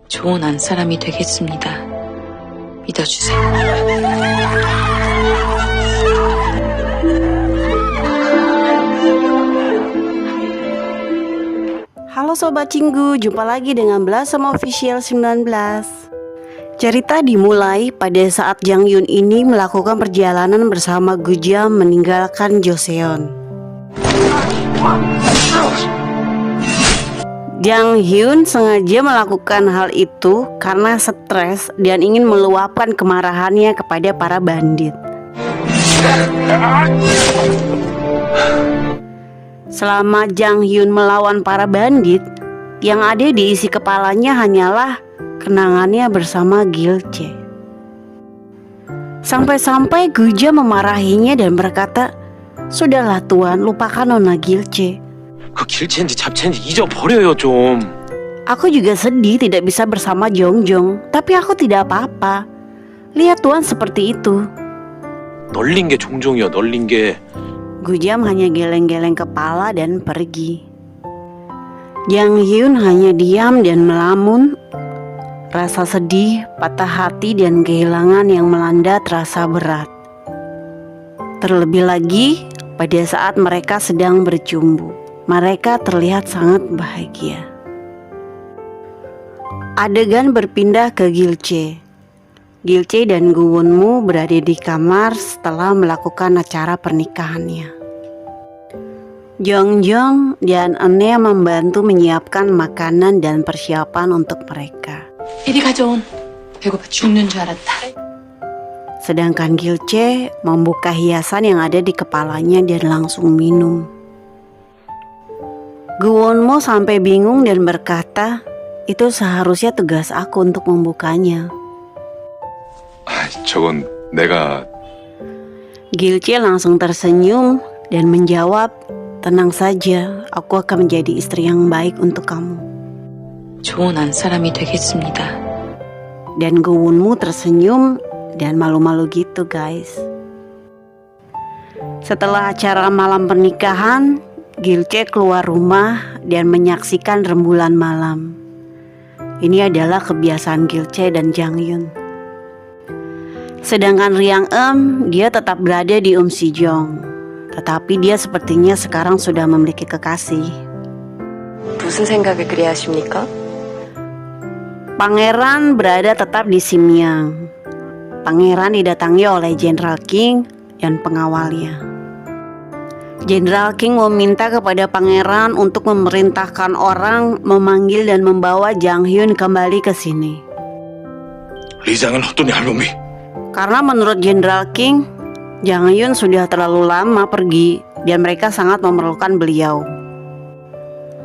좋은 안사람이 되겠습니다. 믿어주세요. Halo Sobat Cinggu, jumpa lagi dengan Blossom Official 19. Cerita dimulai pada saat Jang Hyun ini melakukan perjalanan bersama Gujam meninggalkan Joseon. Jang Hyun sengaja melakukan hal itu karena stres dan ingin meluapkan kemarahannya kepada para bandit. Selama Jang Hyun melawan para bandit, yang ada di isi kepalanya hanyalah kenangannya bersama Gilche. Sampai-sampai Guja memarahinya dan berkata, "Sudahlah Tuan, lupakan Nona Gilche. 그 길체인지 잡체인지 잊어버려요 좀." Aku juga sedih tidak bisa bersama Jongjong, tapi aku tidak apa-apa. Lihat Tuan seperti itu." 널린 게 종종이야, 널린 게. Gujam hanya geleng-geleng kepala dan pergi. Jang Hyun hanya diam dan melamun. Rasa sedih, patah hati dan kehilangan yang melanda terasa berat. Terlebih lagi pada saat mereka sedang bercumbu. Mereka terlihat sangat bahagia. Adegan berpindah ke Gilche. Gilche dan Guwonmu berada di kamar setelah melakukan acara pernikahannya. Jongjong dan Ene membantu menyiapkan makanan dan persiapan untuk mereka. 이리 가져온. 배고파 죽는 줄 알았다. Sedangkan Gilche membuka hiasan yang ada di kepalanya dan langsung minum. Guwonmu sampai bingung dan berkata, "Itu seharusnya tugas aku untuk membukanya." 저건 내가. Gilche langsung tersenyum dan menjawab, "Tenang saja, aku akan menjadi istri yang baik untuk kamu." 좋은 안사람이 되겠습니다. Dan Guwonmu tersenyum dan malu-malu gitu guys. Setelah acara malam pernikahan, Gilche keluar rumah dan menyaksikan rembulan malam. Ini adalah kebiasaan Gilche dan Jang Hyun. Sedangkan Riang dia tetap berada di Si-jong. Tetapi dia sepertinya sekarang sudah memiliki kekasih. 무슨 생각을 그리 하십니까? Pangeran berada tetap di Simyang. Pangeran didatangi oleh Jenderal King dan pengawalnya. Jenderal King meminta kepada pangeran untuk memerintahkan orang memanggil dan membawa Jang Hyun kembali ke sini. 리장은 어떠냐 할멈이? Karena menurut Jenderal King, Jang Hyun sudah terlalu lama pergi dan mereka sangat memerlukan beliau.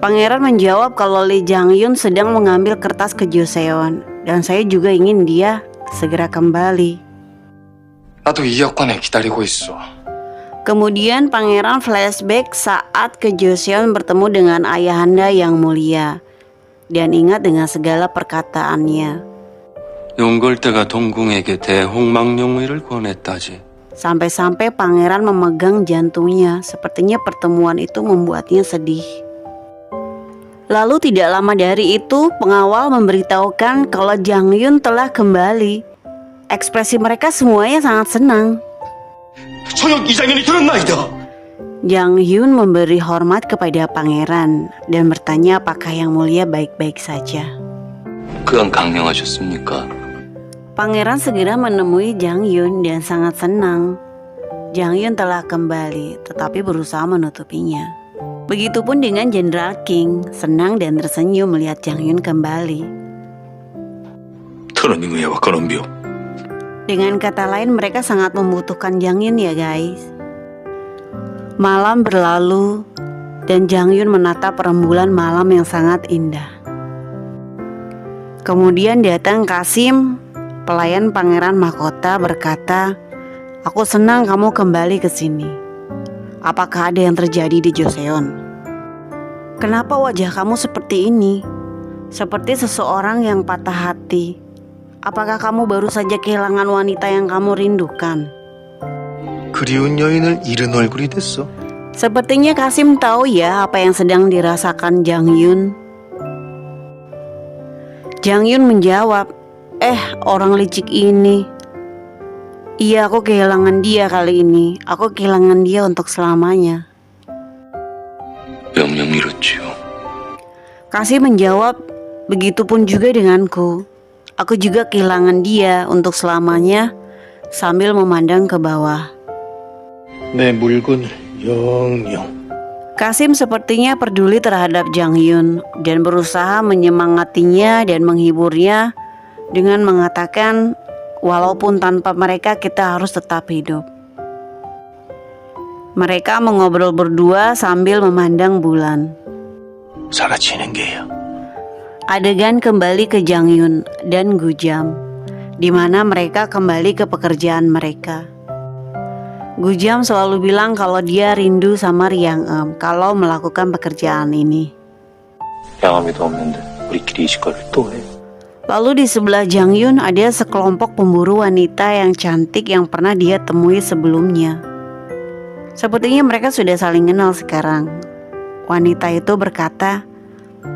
Pangeran menjawab kalau Lee Jang Hyun sedang mengambil kertas ke Joseon dan saya juga ingin dia segera kembali. 나도 이 여권에 기다리고 있어. Kemudian pangeran flashback saat ke Joseon bertemu dengan ayahanda yang mulia dan ingat dengan segala perkataannya. 용골대가 동궁에게 대홍망룡의를 권했다지. Sampai-sampai pangeran memegang jantungnya. Sepertinya pertemuan itu membuatnya sedih. Lalu tidak lama dari itu, pengawal memberitahukan kalau Jang Hyun telah kembali. Ekspresi mereka semuanya sangat senang. 저녁 이장현이 들었나이다. Jang Hyun memberi hormat kepada pangeran dan bertanya apakah yang mulia baik-baik saja. 그간 강령하셨습니까? Pangeran segera menemui Jang Hyun dan sangat senang. Jang Hyun telah kembali, tetapi berusaha menutupinya. Begitupun dengan Jenderal King, senang dan tersenyum melihat Jang Hyun kembali. 터너닝의와 거런비오. Dengan kata lain, mereka sangat membutuhkan Jang Hyun ya guys. Malam berlalu dan Jang Hyun menatap rembulan malam yang sangat indah. Kemudian datang Kasim, pelayan Pangeran Mahkota, berkata, "Aku senang kamu kembali ke sini. Apakah ada yang terjadi di Joseon? Kenapa wajah kamu seperti ini? Seperti seseorang yang patah hati. Apakah kamu baru saja kehilangan wanita yang kamu rindukan?" 그리운 여인을 잃은 얼굴이 됐어. Sepertinya Kasim tahu ya apa yang sedang dirasakan Jang Hyun. Jang Yun menjawab, orang licik ini. Iya, aku kehilangan dia kali ini. Aku kehilangan dia untuk selamanya. 명령 미뤘지요. Kasih menjawab, begitupun juga denganku. Aku juga kehilangan dia untuk selamanya, sambil memandang ke bawah. 내 물건을 영영. Kasim sepertinya peduli terhadap Jang Yun dan berusaha menyemangatinya dan menghiburnya dengan mengatakan, walaupun tanpa mereka kita harus tetap hidup. Mereka mengobrol berdua sambil memandang bulan. 사라지는 게요. Adegan kembali ke Jang Yun dan Gujam, di mana mereka kembali ke pekerjaan mereka. Gujam selalu bilang kalau dia rindu sama Riang Em kalau melakukan pekerjaan ini. 양아미도 없는데 우리끼리 이 짓거리를 또 해. Lalu di sebelah Jang Yun ada sekelompok pemburu wanita yang cantik yang pernah dia temui sebelumnya. Sepertinya mereka sudah saling kenal sekarang. Wanita itu berkata,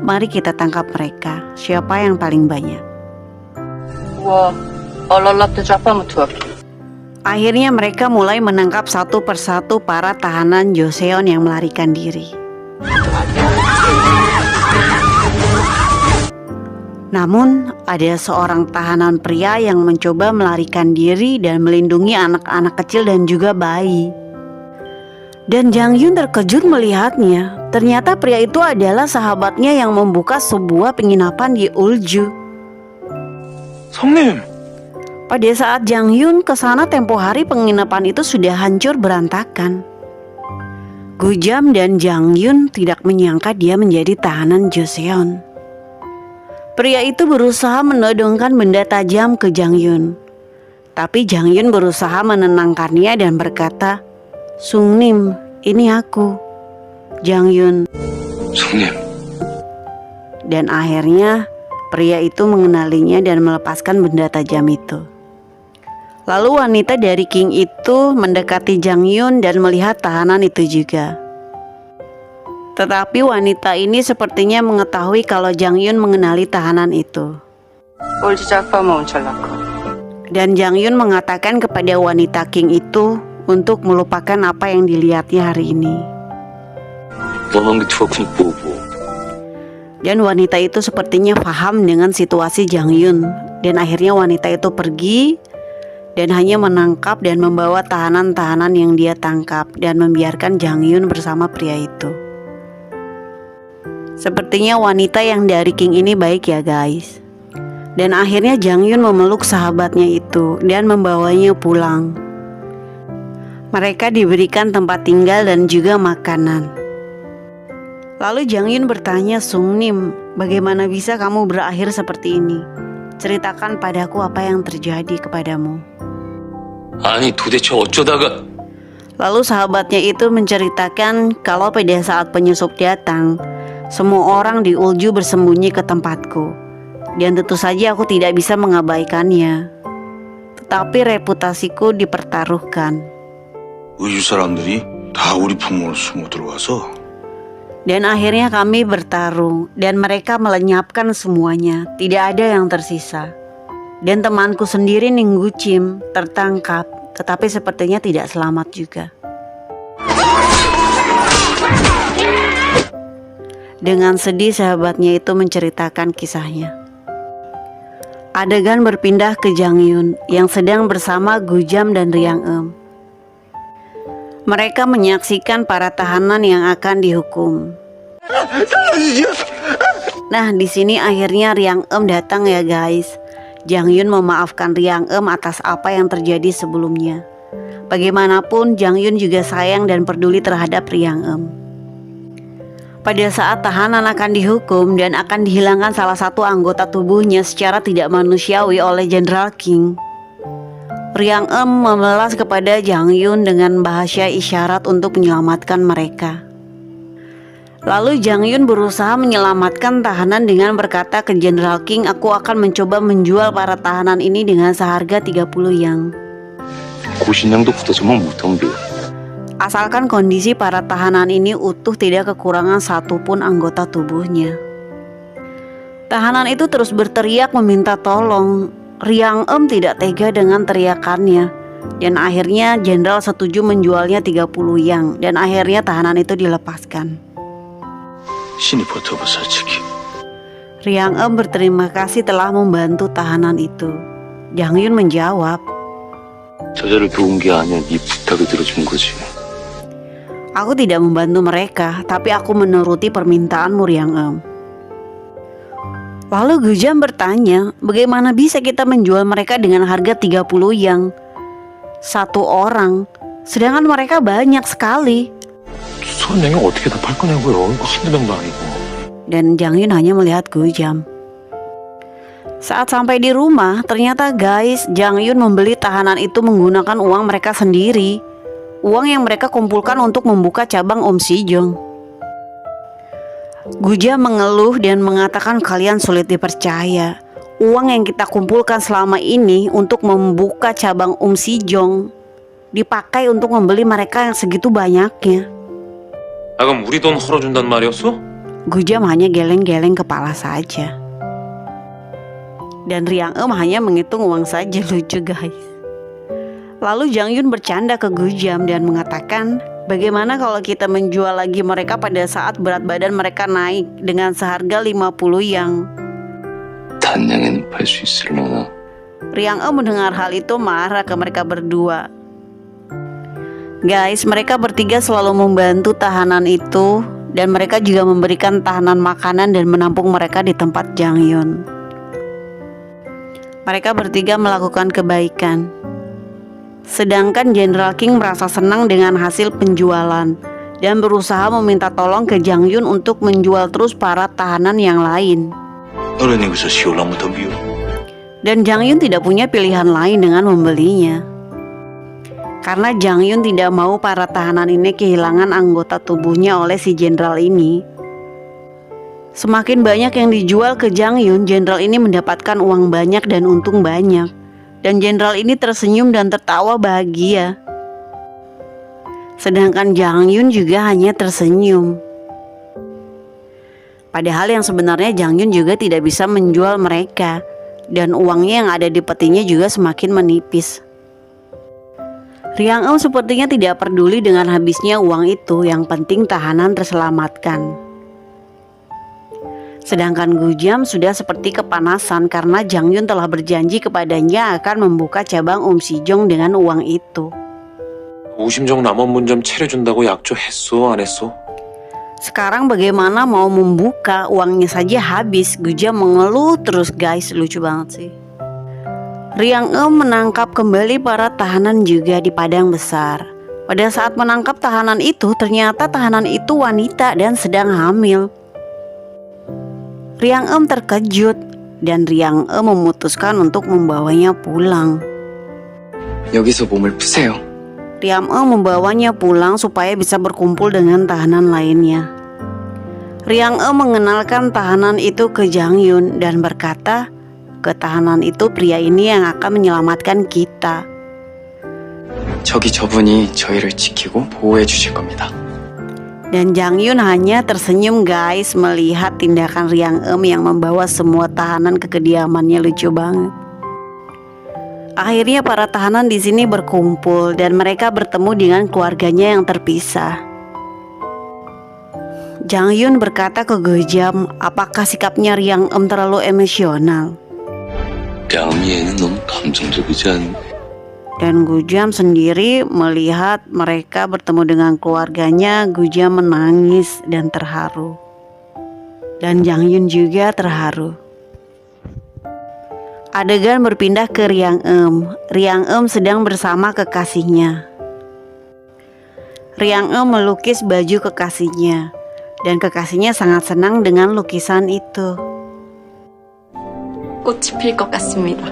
mari kita tangkap mereka. Siapa yang paling banyak? 우와, 얼얼랍도 짜파무투. Akhirnya mereka mulai menangkap satu persatu para tahanan Joseon yang melarikan diri. Namun ada seorang tahanan pria yang mencoba melarikan diri dan melindungi anak-anak kecil dan juga bayi. Dan Jang Yun terkejut melihatnya. Ternyata pria itu adalah sahabatnya yang membuka sebuah penginapan di Ulju. 성님! Pada saat Jang Yun kesana tempo hari, penginapan itu sudah hancur berantakan. Gujam dan Jang Yun tidak menyangka dia menjadi tahanan Joseon. Pria itu berusaha menodongkan benda tajam ke Jang Yun. Tapi Jang Yun berusaha menenangkannya dan berkata, Sungnim, ini aku, Jang Yun. 성님, Dan akhirnya pria itu mengenalinya dan melepaskan benda tajam itu. Lalu wanita dari King itu mendekati Jang Yun dan melihat tahanan itu juga. Tetapi wanita ini sepertinya mengetahui kalau Jang Yun mengenali tahanan itu. 올지 짜파무 웅철라코. Dan Jang Yun mengatakan kepada wanita King itu untuk melupakan apa yang dilihatnya hari ini. 너만 투어큰 보고. Dan wanita itu sepertinya paham dengan situasi Jang Yun. Dan akhirnya wanita itu pergi dan hanya menangkap dan membawa tahanan-tahanan yang dia tangkap dan membiarkan Jang Yun bersama pria itu. Sepertinya wanita yang dari King ini baik ya guys. Dan akhirnya Jang Yun memeluk sahabatnya itu dan membawanya pulang. Mereka diberikan tempat tinggal dan juga makanan. Lalu Jang Yun bertanya Sungnim, bagaimana bisa kamu berakhir seperti ini? Ceritakan padaku apa yang terjadi kepadamu. 아니 도대체 어쩌다가. Lalu sahabatnya itu menceritakan kalau pada saat penyusup datang, semua orang di Ulju bersembunyi ke tempatku. Dan tentu saja aku tidak bisa mengabaikannya. Tetapi reputasiku dipertaruhkan. 의주 사람들이 다 우리 품으로 숨어 들어와서 Dan akhirnya kami bertarung dan mereka melenyapkan semuanya. Tidak ada yang tersisa. Dan temanku sendiri Ninggu Chim tertangkap, tetapi sepertinya tidak selamat juga. Dengan sedih sahabatnya itu menceritakan kisahnya. Adegan berpindah ke Jang Yun yang sedang bersama Gujam dan Riang Em. Mereka menyaksikan para tahanan yang akan dihukum. Nah, di sini akhirnya Riang Em datang ya guys. Jang Yun memaafkan Riang Em atas apa yang terjadi sebelumnya. Bagaimanapun Jang Yun juga sayang dan peduli terhadap Riang Em. Pada saat tahanan akan dihukum dan akan dihilangkan salah satu anggota tubuhnya secara tidak manusiawi oleh Jenderal King, Riang Em memelas kepada Jang Yun dengan bahasa isyarat untuk menyelamatkan mereka. Lalu Jang Yun berusaha menyelamatkan tahanan dengan berkata ke Jenderal King, aku akan mencoba menjual para tahanan ini dengan seharga 30 yang. 고신양도 부대처럼 못 덤벼. Asalkan kondisi para tahanan ini utuh, tidak kekurangan satupun anggota tubuhnya. Tahanan itu terus berteriak meminta tolong. Riang Em tidak tega dengan teriakannya, dan akhirnya jenderal setuju menjualnya 30 yang, dan akhirnya tahanan itu dilepaskan. 신이 버텨봐 솔직히. Riang Em berterima kasih telah membantu tahanan itu. Jang Yun menjawab, 저자를 도운 게 아니야. 네 부탁을 들어준 거지. aku tidak membantu mereka, tapi aku menuruti permintaanmu, Riang Em. Lalu Gujam bertanya, bagaimana bisa kita menjual mereka dengan harga 30 yang satu orang, sedangkan mereka banyak sekali. 30명이 어떻게 다 팔 거냐고요. 이거 한두 명도 아니고. Dan Jang Yun hanya melihat Gujam. Saat sampai di rumah, ternyata guys, Jang Yun membeli tahanan itu menggunakan uang mereka sendiri. Uang yang mereka kumpulkan untuk membuka cabang Om Sijong. Gujam mengeluh dan mengatakan kalian sulit dipercaya. Uang yang kita kumpulkan selama ini untuk membuka cabang Om Sijong dipakai untuk membeli mereka yang segitu banyaknya. 아 그럼 우리 돈 헐어준단 말이었어? Gujam hanya geleng-geleng kepala saja. Dan Riang Em hanya menghitung uang saja. Lucu guys. Lalu Jang Yun bercanda ke Gujam dan mengatakan, bagaimana kalau kita menjual lagi mereka pada saat berat badan mereka naik dengan seharga 50 yang. 단양에는 팔 수 있으려나? Riang Em mendengar hal itu marah ke mereka berdua. Guys, mereka bertiga selalu membantu tahanan itu, dan mereka juga memberikan tahanan makanan dan menampung mereka di tempat Jang Yun. Mereka bertiga melakukan kebaikan. Sedangkan Jenderal King merasa senang dengan hasil penjualan dan berusaha meminta tolong ke Jang Yun untuk menjual terus para tahanan yang lain. 너는 여기서 시올라무 덤비요. Dan Jang Yun tidak punya pilihan lain dengan membelinya. Karena Jang Yun tidak mau para tahanan ini kehilangan anggota tubuhnya oleh si jenderal ini. Semakin banyak yang dijual ke Jang Yun, jenderal ini mendapatkan uang banyak dan untung banyak. Dan jenderal ini tersenyum dan tertawa bahagia. Sedangkan Jang Yun juga hanya tersenyum. Padahal yang sebenarnya Jang Yun juga tidak bisa menjual mereka, dan uangnya yang ada di petinya juga semakin menipis. Riang Em sepertinya tidak peduli dengan habisnya uang itu, yang penting tahanan terselamatkan. Sedangkan Gujam sudah seperti kepanasan karena Jang Yun telah berjanji kepadanya akan membuka cabang Om Sijong dengan uang itu. 오심정 남원문점 차려준다고 약조했어 안 했어? Sekarang bagaimana mau membuka, uangnya saja habis. Gujam mengeluh terus guys, lucu banget sih. Riang Em menangkap kembali para tahanan juga di padang besar. Pada saat menangkap tahanan itu, ternyata tahanan itu wanita dan sedang hamil. Riang Em terkejut dan Riang Em memutuskan untuk membawanya pulang. 여기서 몸을 푸세요. Riang Em membawanya pulang supaya bisa berkumpul dengan tahanan lainnya. Riang Em mengenalkan tahanan itu ke Jang Yun dan berkata, ke tahanan itu pria ini yang akan menyelamatkan kita. 저기 저분이 저희를 지키고 보호해 주실 겁니다. Dan Jang Yun hanya tersenyum guys melihat tindakan Riang Em yang membawa semua tahanan ke kediamannya. Lucu banget. Akhirnya para tahanan di sini berkumpul dan mereka bertemu dengan keluarganya yang terpisah. Jang Yun berkata ke Gujam, apakah sikapnya Riang Em terlalu emosional? 양미애는 너무 감정적이지 않니? Dan Gujam sendiri melihat mereka bertemu dengan keluarganya. Gujam menangis dan terharu. Dan Jang Yun juga terharu. Adegan berpindah ke Riang Em. Riang Em sedang bersama kekasihnya. Riang Em melukis baju kekasihnya. Dan kekasihnya sangat senang dengan lukisan itu. 꽃이 필 것 같습니다.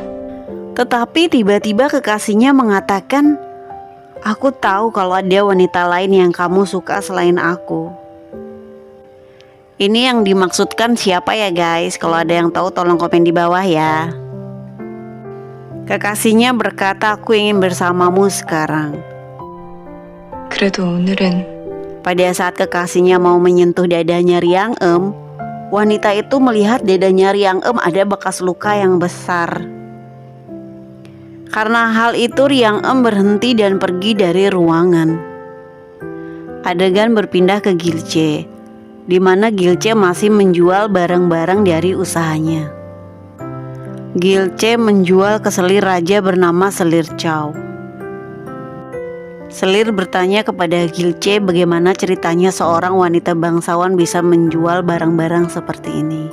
Tetapi tiba-tiba kekasihnya mengatakan, aku tahu kalau ada wanita lain yang kamu suka selain aku. Ini yang dimaksudkan siapa ya guys? Kalau ada yang tahu tolong komen di bawah ya. Kekasihnya berkata, aku ingin bersamamu sekarang. 그래도 오늘은 Pada saat kekasihnya mau menyentuh dadanya Riang Em, wanita itu melihat dadanya Riang Em ada bekas luka yang besar. Karena hal itu Riang Em berhenti dan pergi dari ruangan. Adegan berpindah ke Gilce, di mana Gilce masih menjual barang-barang dari usahanya. Gilce menjual ke selir raja bernama Selir Chow. Selir bertanya kepada Gilce bagaimana ceritanya seorang wanita bangsawan bisa menjual barang-barang seperti ini.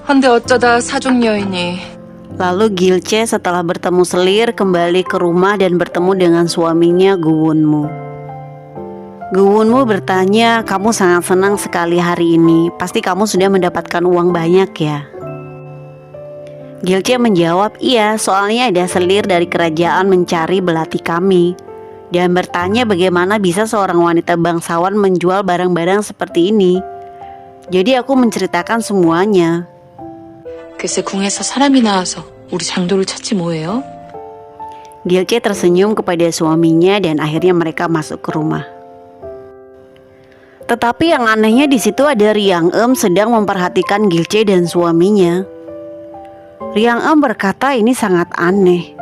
근데 어쩌다 사족 여인이 Lalu Gilce setelah bertemu Selir kembali ke rumah dan bertemu dengan suaminya Guwunmu. Guwunmu bertanya, kamu sangat senang sekali hari ini, pasti kamu sudah mendapatkan uang banyak ya? Gilce menjawab, iya, soalnya ada selir dari kerajaan mencari belati kami dan bertanya bagaimana bisa seorang wanita bangsawan menjual barang-barang seperti ini. Jadi aku menceritakan semuanya. 글쎄 궁에서 사람이 나와서 우리 장도를 찾지 뭐예요? Gilce tersenyum kepada suaminya dan akhirnya mereka masuk ke rumah. Tetapi yang anehnya di situ ada Riang Em sedang memperhatikan Gilce dan suaminya. Riang Em berkata ini sangat aneh.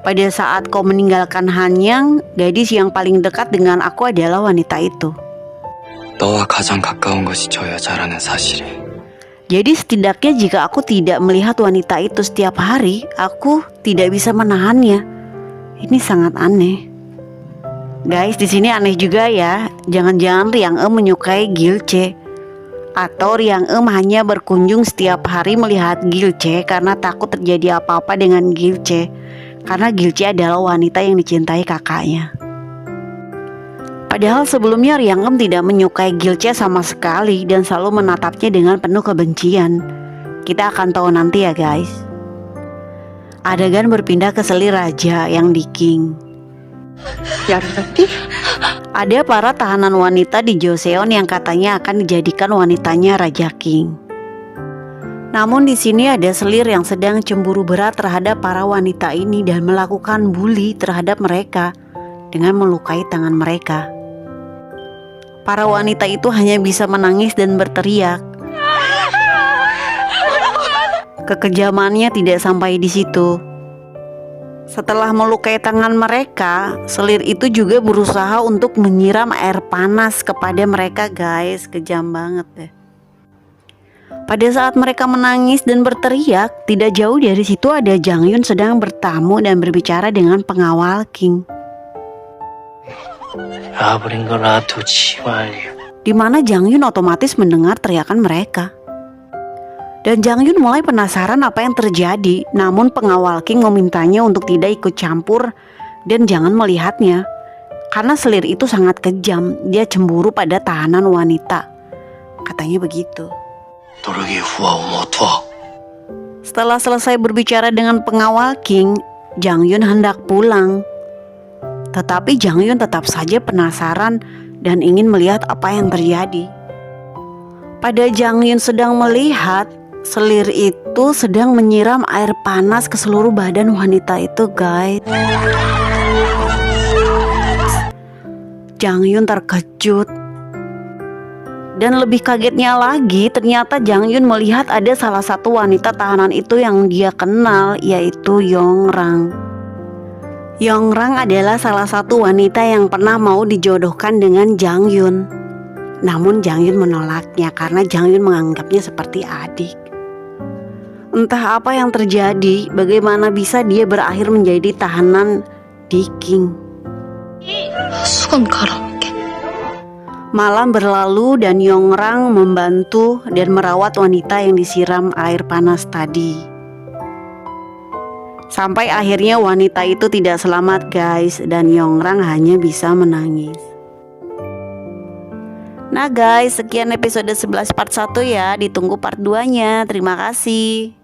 Pada saat kau meninggalkan Hanyang, gadis yang paling dekat dengan aku adalah wanita itu. 너와 가장 가까운 것이 저 여자라는 사실에 Jadi setidaknya jika aku tidak melihat wanita itu setiap hari, aku tidak bisa menahannya. Ini sangat aneh. Guys, di sini aneh juga ya. Jangan-jangan Riang Em menyukai Gilce, atau Riang Em hanya berkunjung setiap hari melihat Gilce karena takut terjadi apa-apa dengan Gilce. Karena Gilce adalah wanita yang dicintai kakaknya. Padahal sebelumnya Riang Em tidak menyukai Gilce sama sekali dan selalu menatapnya dengan penuh kebencian. Kita akan tahu nanti ya guys. Adegan berpindah ke selir raja yang di King. Ada para tahanan wanita di Joseon yang katanya akan dijadikan wanitanya Raja King. Namun di sini ada selir yang sedang cemburu berat terhadap para wanita ini dan melakukan bully terhadap mereka dengan melukai tangan mereka. Para wanita itu hanya bisa menangis dan berteriak. Kekejamannya tidak sampai di situ. Setelah melukai tangan mereka, selir itu juga berusaha untuk menyiram air panas kepada mereka guys. Kejam banget deh. Pada saat mereka menangis dan berteriak, tidak jauh dari situ ada Jang Yun sedang bertamu dan berbicara dengan pengawal King. Di mana Jang Yun otomatis mendengar teriakan mereka. Dan Jang Yun mulai penasaran apa yang terjadi, namun pengawal King memintanya untuk tidak ikut campur dan jangan melihatnya. Karena selir itu sangat kejam, dia cemburu pada tahanan wanita. Katanya begitu. Setelah selesai berbicara dengan pengawal King, Jang Yun hendak pulang. Tetapi Jang Yun tetap saja penasaran dan ingin melihat apa yang terjadi. Pada Jang Yun sedang melihat, selir itu sedang menyiram air panas ke seluruh badan wanita itu guys. Jang Yun terkejut. Dan lebih kagetnya lagi, ternyata Jang Yun melihat ada salah satu wanita tahanan itu yang dia kenal, yaitu Yongrang. Yongrang adalah salah satu wanita yang pernah mau dijodohkan dengan Jang Yun. Namun Jang Yun menolaknya karena Jang Yun menganggapnya seperti adik. Entah apa yang terjadi, bagaimana bisa dia berakhir menjadi tahanan di King. 수건 갈아올게. Malam berlalu dan Yongrang membantu dan merawat wanita yang disiram air panas tadi. Sampai akhirnya wanita itu tidak selamat guys, dan Yongrang hanya bisa menangis. Nah guys, sekian episode 11 part 1 ya. Ditunggu part 2-nya. Terima kasih.